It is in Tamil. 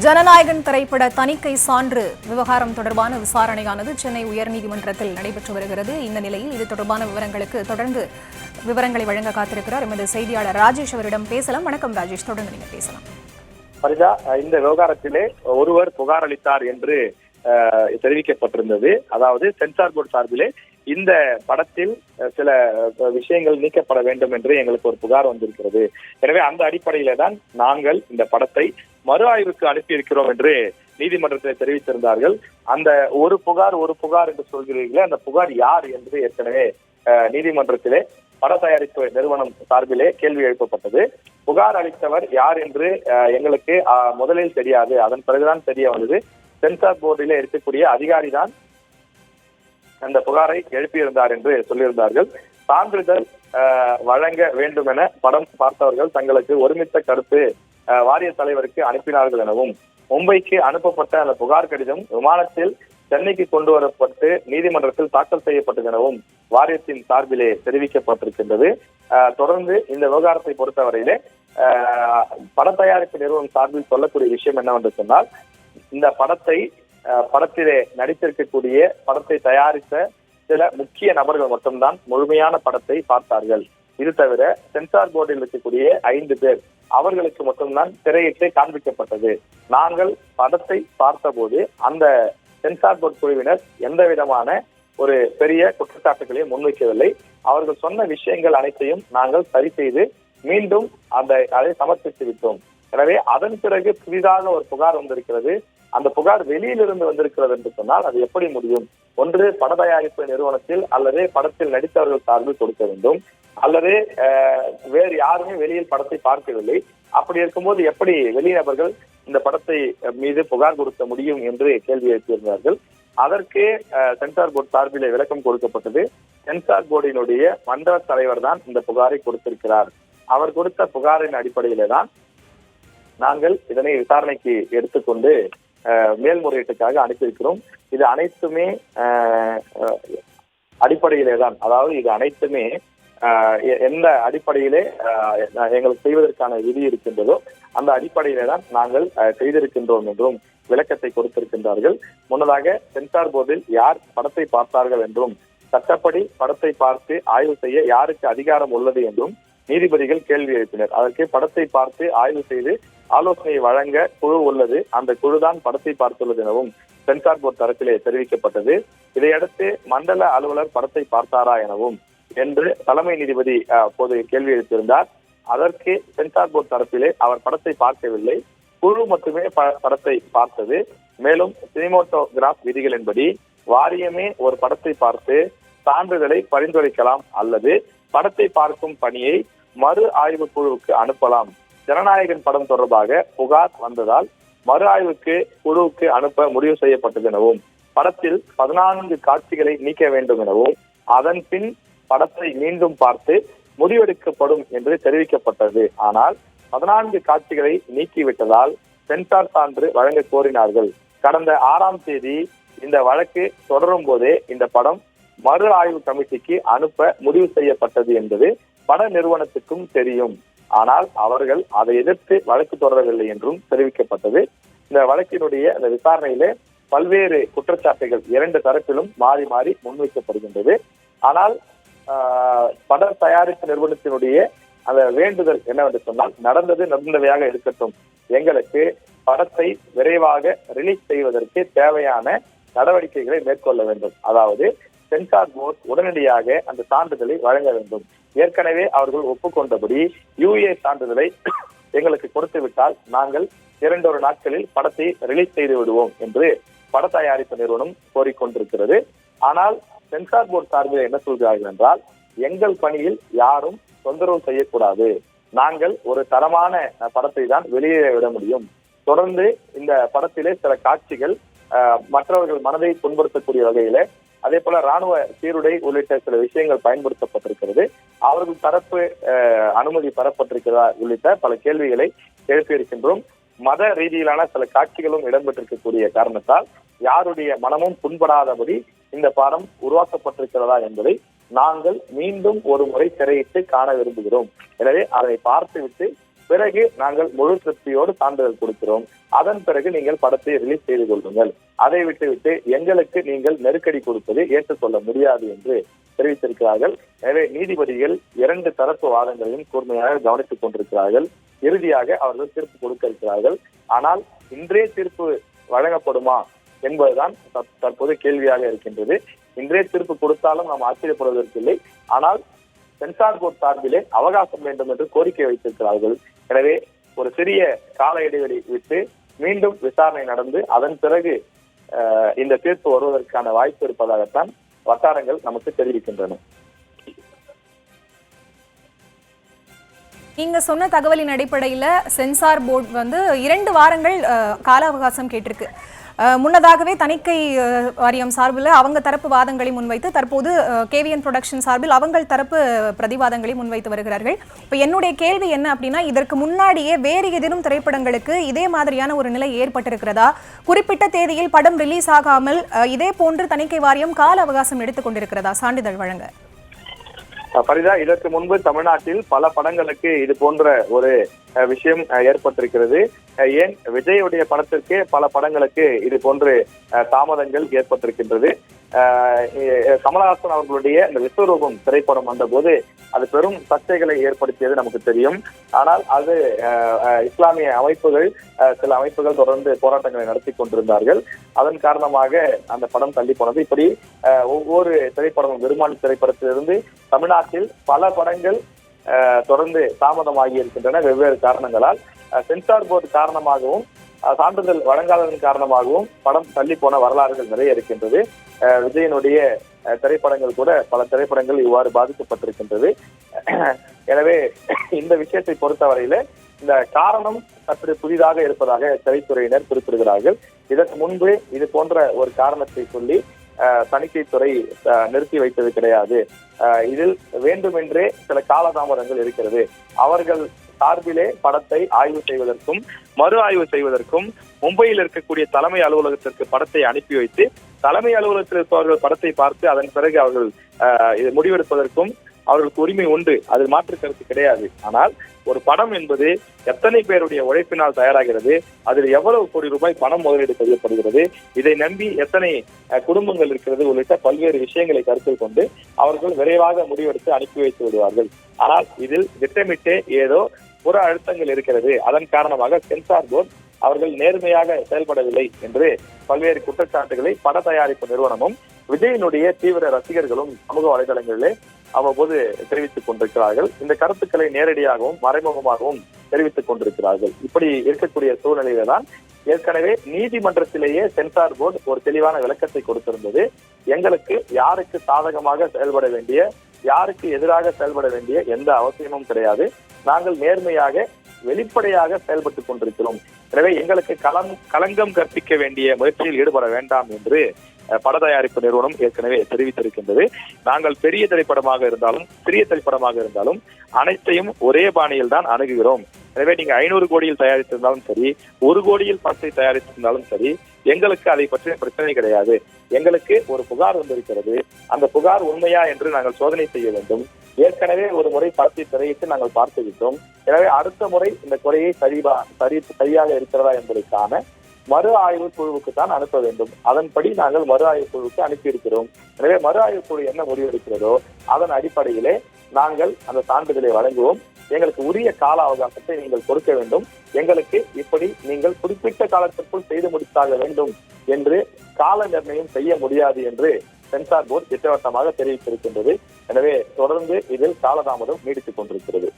ஜனநாயகன் திரைப்பட தணிக்கை சான்று விவகாரம் தொடர்பான விசாரணையானது சென்னை உயர்நீதிமன்றத்தில் நடைபெற்று வருகிறது. இந்த நிலையில் இது தொடர்பான விவரங்களுக்கு தொடர்ந்து விவரங்களை வழங்க காத்திருக்கிறார் எமது செய்தியாளர் ராஜேஷ். அவரிடம் பேசலாம். வணக்கம் ராஜேஷ், தொடர்ந்து நீங்க பேசலாம். பரிதா, இந்த விவகாரத்திலே ஒருவர் புகார் அளித்தார் என்று தெரிவிக்கப்பட்டிருந்தது. அதாவது சென்சார் போர்டு சார்பிலே இந்த படத்தில் சில விஷயங்கள் நீக்கப்பட வேண்டும் என்று எங்களுக்கு ஒரு புகார் வந்திருக்கிறது. எனவே அந்த அடிப்படையில தான் நாங்கள் இந்த படத்தை மறு ஆய்வுக்கு அனுப்பியிருக்கிறோம் என்று நீதிமன்றத்தில் தெரிவித்திருந்தார்கள். அந்த ஒரு புகார் என்று சொல்கிறீர்களே, அந்த புகார் யார் என்று ஏற்கனவே நீதிமன்றத்திலே பட தயாரிப்பு நிறுவனம் சார்பிலே கேள்வி எழுப்பப்பட்டது. புகார் அளித்தவர் யார் என்று எங்களுக்கு முதலில் தெரியாது. அதன் பிறகுதான் தெரிய வந்தது. சென்சார் போர்டிலே இருக்கக்கூடிய அதிகாரி தான் அந்த புகாரை எழுப்பியிருந்தார் என்று சொல்லியிருந்தார்கள். சான்றிதழ் வழங்க வேண்டும் என படம் பார்த்தவர்கள் தங்களுக்கு ஒருமித்த கருத்து வாரிய தலைவருக்கு அனுப்பினார்கள் எனவும், மும்பைக்கு அனுப்பப்பட்ட அந்த புகார் கடிதம் விமானத்தில் சென்னைக்கு கொண்டு வரப்பட்டு நீதிமன்றத்தில் தாக்கல் செய்யப்பட்டது எனவும் வாரியத்தின் சார்பிலே தெரிவிக்கப்பட்டிருக்கின்றது. தொடர்ந்து இந்த விவகாரத்தை பொறுத்தவரையிலே பட தயாரிப்பு நிறுவனம் சார்பில் சொல்லக்கூடிய விஷயம் என்னவென்று சொன்னால், இந்த படத்திலே நடித்திருக்கக்கூடிய படத்தை தயாரித்த சில முக்கிய நபர்கள் மட்டும்தான் முழுமையான படத்தை பார்த்தார்கள். இது தவிர சென்சார் போர்டில் இருக்கக்கூடிய 5 பேர் அவர்களுக்கு மட்டும்தான் திரையிட்டு காண்பிக்கப்பட்டது. நாங்கள் படத்தை பார்த்தபோது அந்த சென்சார் போர்டு குழுவினர் எந்த விதமான ஒரு பெரிய குற்றச்சாட்டுகளையும் முன்வைக்கவில்லை. அவர்கள் சொன்ன விஷயங்கள் அனைத்தையும் நாங்கள் சரி செய்து மீண்டும் அதை சமர்ப்பித்து விட்டோம். எனவே அதன் பிறகு புதிதாக ஒரு புகார் வந்திருக்கிறது. அந்த புகார் வெளியிலிருந்து வந்திருக்கிறது என்று சொன்னால் அது எப்படி முடியும்? ஒன்று பட தயாரிப்பு நிறுவனத்தில் அல்லது படத்தில் நடித்தவர்கள் சார்பில் கொடுக்க வேண்டும், அல்லது வேறு யாருமே வெளியில் படத்தை பார்க்கவில்லை. அப்படி இருக்கும்போது எப்படி வெளிநபர்கள் இந்த படத்தை மீது புகார் கொடுக்க முடியும் என்று கேள்வி எழுப்பியிருந்தார்கள். அதற்கு சென்சார் போர்டு சார்பிலே விளக்கம் கொடுக்கப்பட்டது. சென்சார் போர்டினுடைய மண்டல தலைவர் தான் இந்த புகாரை கொடுத்திருக்கிறார். அவர் கொடுத்த புகாரின் அடிப்படையிலே தான் நாங்கள் இதனை விசாரணைக்கு எடுத்துக்கொண்டு மேல்முறையீட்டுக்காக அனுப்பியிருக்கிறோம். இது அனைத்துமே அடிப்படையிலே தான், அதாவது இது அனைத்துமே எந்த அடிப்படையிலே எங்களுக்கு செய்வதற்கான விதி இருக்கின்றதோ அந்த அடிப்படையிலே தான் நாங்கள் செய்திருக்கின்றோம் என்றும் விளக்கத்தை கொடுத்திருக்கின்றார்கள். முன்னதாக சென்சார் போர்டில் யார் படத்தை பார்த்தார்கள் என்றும், சட்டப்படி படத்தை பார்த்து ஆய்வு செய்ய யாருக்கு அதிகாரம் உள்ளது என்றும் நீதிபதிகள் கேள்வி எழுப்பினர். அதற்கு படத்தை பார்த்து ஆய்வு செய்து ஆலோசனை வழங்க குழு உள்ளது, அந்த குழுதான் படத்தை பார்த்துள்ளது எனவும் சென்சார் போர்டு தரப்பிலே தெரிவிக்கப்பட்டது. இதையடுத்து மண்டல அலுவலர் படத்தை பார்த்தாரா எனவும் என்று தலைமை நீதிபதி அப்போது கேள்வி எழுப்பியிருந்தார். அதற்கு சென்சார் போர்டு தரப்பிலே அவர் படத்தை பார்க்கவில்லை, குழு மட்டுமே படத்தை பார்த்தது. மேலும் சினிமோட்டோகிராஃப் விதிகளின்படி வாரியமே ஒரு படத்தை பார்த்து சான்றிதழை பரிந்துரைக்கலாம் அல்லது படத்தை பார்க்கும் பணியை மறு ஆய்வு குழுவுக்கு அனுப்பலாம். ஜனநாயகன் படம் தொடர்பாக புகார் வந்ததால் மறு ஆய்வுக்கு குழுவுக்கு அனுப்ப முடிவு செய்யப்பட்டது எனவும், படத்தில் 14 காட்சிகளை நீக்க வேண்டும் எனவும், அதன் பின் படத்தை மீண்டும் பார்த்து முடிவெடுக்கப்படும் என்று தெரிவிக்கப்பட்டது. ஆனால் 14 காட்சிகளை நீக்கிவிட்டதால் சென்சார் சான்று வழங்க கோரினார்கள். கடந்த 6ஆம் தேதி இந்த வழக்கு தொடரும் போதே இந்த படம் மறு ஆய்வு கமிட்டிக்கு அனுப்ப முடிவு செய்யப்பட்டது என்பது பட நிறுவனத்துக்கும் தெரியும். ஆனால் அவர்கள் அதை எதிர்த்து வழக்கு தொடரவில்லை என்றும் தெரிவிக்கப்பட்டது. இந்த வழக்கினுடைய அந்த விசாரணையிலே பல்வேறு குற்றச்சாட்டுகள் 2 தரப்பிலும் மாறி மாறி முன்வைக்கப்படுகின்றது. ஆனால் பட தயாரிப்பு நிறுவனத்தினுடைய அந்த வேண்டுதல் என்னவென்று சொன்னால், நடந்தவையாக இருக்கட்டும், எங்களுக்கு படத்தை விரைவாக ரிலீஸ் செய்வதற்கு தேவையான நடவடிக்கைகளை மேற்கொள்ள வேண்டும். அதாவது சென்சார் போர்டு உடனடியாக அந்த சான்றிதழை வழங்க வேண்டும். ஏற்கனவே அவர்கள் ஒப்புக்கொண்டபடி UA சான்றிதழை எங்களுக்கு கொடுத்து விட்டால் நாங்கள் 2 நாட்களில் படத்தை ரிலீஸ் செய்து விடுவோம் என்று பட தயாரிப்பு நிறுவனம் கோரிக்கொண்டிருக்கிறது. ஆனால் சென்சார் போர்டு சார்பில் என்ன சொல்கிறார்கள் என்றால், எங்கள் பணியில் யாரும் தொந்தரவு செய்யக்கூடாது, நாங்கள் ஒரு தரமான படத்தை தான் வெளியே விட முடியும். தொடர்ந்து இந்த படத்திலே சில காட்சிகள் மற்றவர்கள் மனதை புண்படுத்தக்கூடிய வகையில, அதே போல ராணுவ சீருடை உள்ளிட்ட சில விஷயங்கள் பயன்படுத்தப்பட்டிருக்கிறது, அவர்கள் தரப்பு அனுமதி பெறப்பட்டிருக்கிறதா உள்ளிட்ட பல கேள்விகளை எழுப்பியிருக்கின்றோம். மத ரீதியிலான சில காட்சிகளும் இடம்பெற்றிருக்கக்கூடிய காரணத்தால் யாருடைய மனமும் புண்படாதபடி இந்த படம் உருவாக்கப்பட்டிருக்கிறதா என்பதை நாங்கள் மீண்டும் ஒரு முறை திரையிட்டு காண விரும்புகிறோம். எனவே அதை பார்த்துவிட்டு பிறகு நாங்கள் முழு திருப்தியோடு சான்றிதழ் கொடுக்கிறோம். அதன் பிறகு நீங்கள் படத்தை ரிலீஸ் செய்து கொள்ளுங்கள். அதை விட்டுவிட்டு எங்களுக்கு நீங்கள் நெருக்கடி கொடுப்பது ஏற்றுக்கொள்ள முடியாது என்று தெரிவித்திருக்கிறார்கள். எனவே நீதிபதிகள் 2 தரப்பு வாதங்களையும் கூர்மையாக கவனித்துக் கொண்டிருக்கிறார்கள். இறுதியாக அவர்கள் தீர்ப்பு கொடுக்க இருக்கிறார்கள். ஆனால் இன்றே தீர்ப்பு வழங்கப்படுமா என்பதுதான் தற்போது கேள்வியாக இருக்கின்றது. இன்றே தீர்ப்பு கொடுத்தாலும் நாம் ஆச்சரியப்படுவதற்கில்லை. ஆனால் சென்சார் போர்டு சார்பிலே அவகாசம் வேண்டும் என்று கோரிக்கை வைத்திருக்கிறார்கள். எனவே ஒரு சிறிய கால இடைவெளி விட்டு மீண்டும் விசாரணை நடந்து அதன் பிறகு இந்த தீர்ப்பு வருவதற்கான வாய்ப்பு இருப்பதாகத்தான் வட்டாரங்கள் நமக்கு தெரிவிக்கின்றன. நீங்க சொன்ன தகவலின் அடிப்படையில் சென்சார் போர்டு 2 வாரங்கள் கால அவகாசம் கேட்டிருக்கு. முன்னதாகவே தணிக்கை வாரியம் சார்பில் அவங்க தரப்பு வாதங்களை முன்வைத்து தற்போது கேவிஎன் புரொடக்ஷன் சார்பில் அவங்கள் தரப்பு பிரதிவாதங்களை முன்வைத்து வருகிறார்கள். இப்போ என்னுடைய கேள்வி என்ன அப்படின்னா, இதற்கு முன்னாடியே வேறு ஏதேனும் திரைப்படங்களுக்கு இதே மாதிரியான ஒரு நிலை ஏற்பட்டிருக்கிறதா? குறிப்பிட்ட தேதியில் படம் ரிலீஸ் ஆகாமல் இதே போன்று தணிக்கை வாரியம் கால அவகாசம் எடுத்துக் கொண்டிருக்கிறதா சான்றிதழ் வழங்க? பரிதா, இதற்கு முன்பு தமிழ்நாட்டில் பல படங்களுக்கு இது போன்ற ஒரு விஷயம் ஏற்பட்டிருக்கிறது. ஏன் விஜயுடைய படத்திற்கே பல படங்களுக்கு இது போன்று தாமதங்கள் ஏற்பட்டிருக்கின்றது. கமலஹாசன் அவர்களுடைய இந்த விஸ்வரூபம் திரைப்படம் வந்த போது அது பெரும் சர்ச்சைகளை ஏற்படுத்தியது நமக்கு தெரியும். ஆனால் அது இஸ்லாமிய அமைப்புகள் சில அமைப்புகள் தொடர்ந்து போராட்டங்களை நடத்தி கொண்டிருந்தார்கள். அதன் காரணமாக அந்த படம் தள்ளி போனது. இப்படி ஒவ்வொரு திரைப்படமும் விரும்மான் திரைப்படத்திலிருந்து தமிழ்நாட்டில் பல படங்கள் தொடர்ந்து தாமதமாகி இருக்கின்றன வெவ்வேறு காரணங்களால். சென்சார் போர்டு காரணமாகவும் சான்றிதழ் வழங்காததன் காரணமாகவும் படம் தள்ளி போன வரலாறுகள் நிறைய இருக்கின்றது. விஜயனுடைய திரைப்படங்கள் கூட பல திரைப்படங்கள் இவ்வாறு பாதிக்கப்பட்டிருக்கின்றது. எனவே இந்த விஷயத்தை பொறுத்தவரையில இந்த காரணம் சற்று புதிதாக இருப்பதாக திரைத்துறையினர் குறிப்பிடுகிறார்கள். இதற்கு முன்பு இது போன்ற ஒரு காரணத்தை சொல்லி தணிக்கைத்துறை நிறுத்தி வைத்தது கிடையாது. இதில் வேண்டுமென்றே சில காலதாமதங்கள் இருக்கிறது. அவர்கள் சார்பிலே படத்தை ஆய்வு செய்வதற்கும் மறு ஆய்வு செய்வதற்கும் மும்பையில் இருக்கக்கூடிய தலைமை அலுவலகத்திற்கு படத்தை அனுப்பி வைத்து தலைமை அலுவலகத்தில் இருப்பவர்கள் படத்தை பார்த்து அதன் பிறகு அவர்கள் இது முடிவெடுப்பதற்கும் அவர்களுக்கு உரிமை உண்டு, அதில் மாற்று கருத்து கிடையாது. ஆனால் ஒரு படம் என்பது எத்தனை பேருடைய உழைப்பினால் தயாராகிறது, அதில் எவ்வளவு கோடி ரூபாய் பணம் முதலீடு செய்யப்படுகிறது, இதை நம்பி எத்தனை குடும்பங்கள் இருக்கிறது உள்ளிட்ட பல்வேறு விஷயங்களை கருத்தில் கொண்டு அவர்கள் விரைவாக முடிவெடுத்து அனுப்பி வைத்து விடுவார்கள். ஆனால் இதில் திட்டமிட்டே ஏதோ புற அழுத்தங்கள் இருக்கிறது, அதன் காரணமாக சென்சார் போர்டு அவர்கள் நேர்மையாக செயல்படவில்லை என்று பல்வேறு குற்றச்சாட்டுகளை பட தயாரிப்பு நிறுவனமும் விஜயனுடைய தீவிர ரசிகர்களும் சமூக வலைதளங்களிலே அவ்வப்போது தெரிவித்துக் கொண்டிருக்கிறார்கள். இந்த கருத்துக்களை நேரடியாகவும் மறைமுகமாகவும் தெரிவித்துக் கொண்டிருக்கிறார்கள். இப்படி இருக்கக்கூடிய சூழ்நிலையில தான் ஏற்கனவே நீதிமன்றத்திலேயே சென்சார் போர்டு ஒரு தெளிவான விளக்கத்தை கொடுத்திருந்தது. எங்களுக்கு யாருக்கு சாதகமாக செயல்பட வேண்டிய யாருக்கு எதிராக செயல்பட வேண்டிய எந்த அவசியமும் கிடையாது. நாங்கள் நேர்மையாக வெளிப்படையாக செயல்பட்டுக் கொண்டிருக்கிறோம். எனவே எங்களுக்கு களங்கம் கற்பிக்க வேண்டிய முயற்சியில் ஈடுபட வேண்டாம் என்று பட தயாரிப்பு நிறுவனம் ஏற்கனவே தெரிவித்திருக்கின்றது. நாங்கள் பெரிய திரைப்படமாக இருந்தாலும் சிறிய திரைப்படமாக இருந்தாலும் அனைத்தையும் ஒரே பாணியில் தான் அணுகுகிறோம். எனவே நீங்க 500 கோடியில் தயாரித்திருந்தாலும் சரி, 1 கோடியில் படத்தை தயாரித்திருந்தாலும் சரி, எங்களுக்கு அதை பற்றிய பிரச்சனை கிடையாது. எங்களுக்கு ஒரு புகார் வந்திருக்கிறது, அந்த புகார் உண்மையா என்று நாங்கள் சோதனை செய்ய வேண்டும். ஏற்கனவே ஒரு முறை படத்தை திரையிட்டு நாங்கள் பார்த்து விட்டோம். எனவே அடுத்த முறை இந்த குறையை சரியாக இருக்கிறதா என்பதற்கான மறு ஆய்வு குழுவுக்கு தான் அனுப்ப வேண்டும். அதன்படி நாங்கள் மறு ஆய்வு குழுவுக்கு அனுப்பியிருக்கிறோம். எனவே மறு ஆய்வு குழு என்ன முடிவெடுக்கிறதோ அதன் அடிப்படையிலே நாங்கள் அந்த சான்றிதழை வழங்குவோம். எங்களுக்கு உரிய கால அவகாசத்தை நீங்கள் கொடுக்க வேண்டும். எங்களுக்கு இப்படி நீங்கள் குறிப்பிட்ட காலத்திற்குள் செய்து முடித்தாக வேண்டும் என்று கால நிர்ணயம் செய்ய முடியாது என்று சென்சார் போர்டு திட்டவட்டமாக தெரிவித்திருக்கின்றது. எனவே தொடர்ந்து இதில் காலதாமதம் நீடித்துக் கொண்டிருக்கிறது.